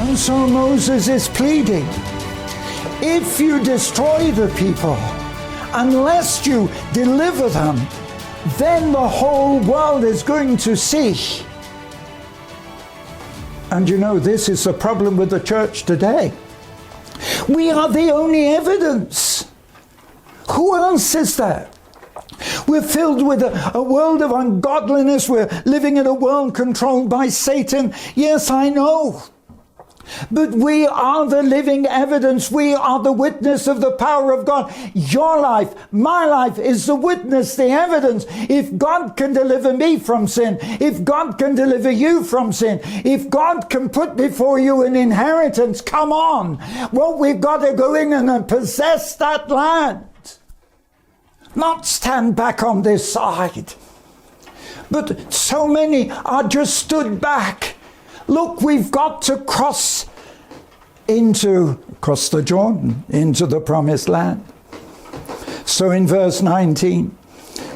And so Moses is pleading, if you destroy the people, unless you deliver them, then the whole world is going to see. And you know, this is the problem with the church today. We are the only evidence. Who else is there? We're filled with a world of ungodliness. We're living in a world controlled by Satan. Yes, I know. But we are the living evidence. We are the witness of the power of God. Your life, my life is the witness, the evidence. If God can deliver me from sin, if God can deliver you from sin, if God can put before you an inheritance, come on. Well, we've got to go in and possess that land. Not stand back on this side. But so many are just stood back. Look, we've got to cross the Jordan, into the promised land. So in verse 19,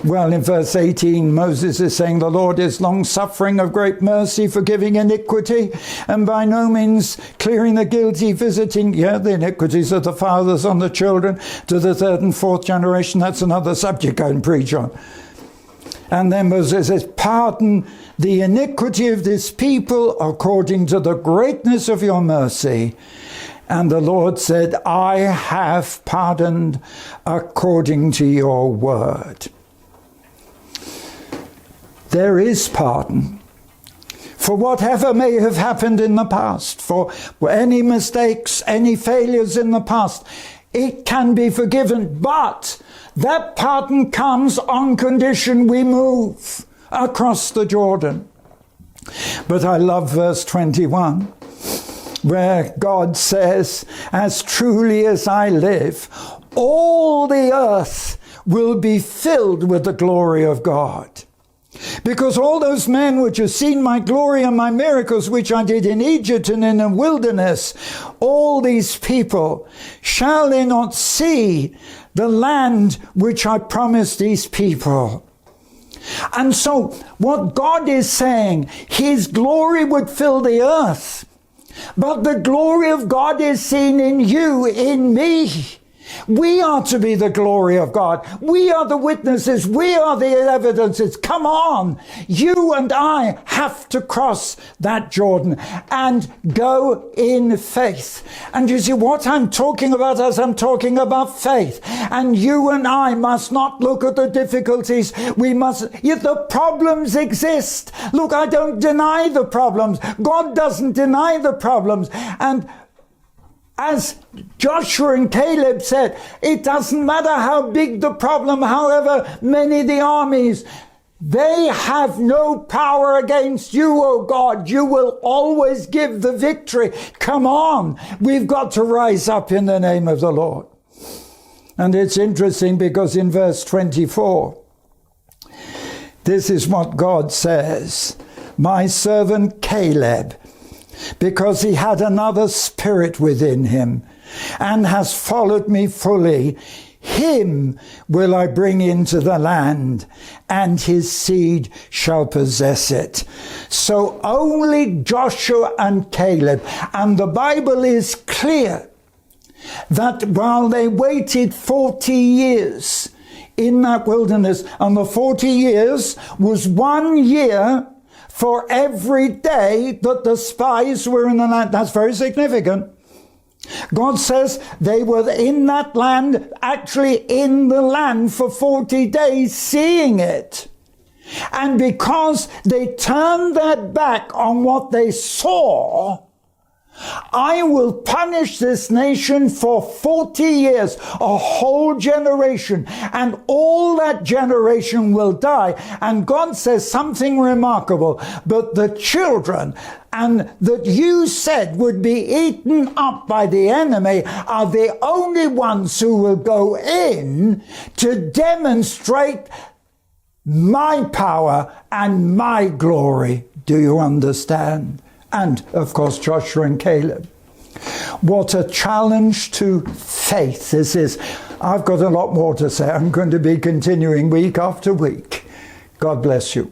in verse 18, Moses is saying, the Lord is long-suffering, of great mercy, forgiving iniquity, and by no means clearing the guilty, visiting, the iniquities of the fathers on the children to the third and fourth generation. That's another subject I can preach on. And then Moses says, pardon the iniquity of this people according to the greatness of your mercy. And the Lord said, I have pardoned according to your word. There is pardon for whatever may have happened in the past, for any mistakes, any failures in the past. It can be forgiven, but that pardon comes on condition we move across the Jordan. But I love verse 21, where God says, as truly as I live, all the earth will be filled with the glory of God. Because all those men which have seen my glory and my miracles which I did in Egypt and in the wilderness, all these people, shall they not see the land which I promised these people? And so what God is saying, his glory would fill the earth, but the glory of God is seen in you, in me. We are to be the glory of God. We are the witnesses. We are the evidences. Come on. You and I have to cross that Jordan and go in faith. And you see what I'm talking about as I'm talking about faith. And you and I must not look at the difficulties. The problems exist. Look, I don't deny the problems. God doesn't deny the problems. And as Joshua and Caleb said, it doesn't matter how big the problem, however many the armies, they have no power against you, O God. You will always give the victory. Come on, we've got to rise up in the name of the Lord. And it's interesting because in verse 24, this is what God says, my servant Caleb, because he had another spirit within him and has followed me fully, him will I bring into the land, and his seed shall possess it. So only Joshua and Caleb, and the Bible is clear that while they waited 40 years in that wilderness, and the 40 years was 1 year for every day that the spies were in the land. That's very significant. God says they were in that land, actually in the land for 40 days, seeing it. And because they turned their back on what they saw, I will punish this nation for 40 years, a whole generation, and all that generation will die. And God says something remarkable, but the children and that you said would be eaten up by the enemy are the only ones who will go in to demonstrate my power and my glory. Do you understand? And, of course, Joshua and Caleb. What a challenge to faith this is. I've got a lot more to say. I'm going to be continuing week after week. God bless you.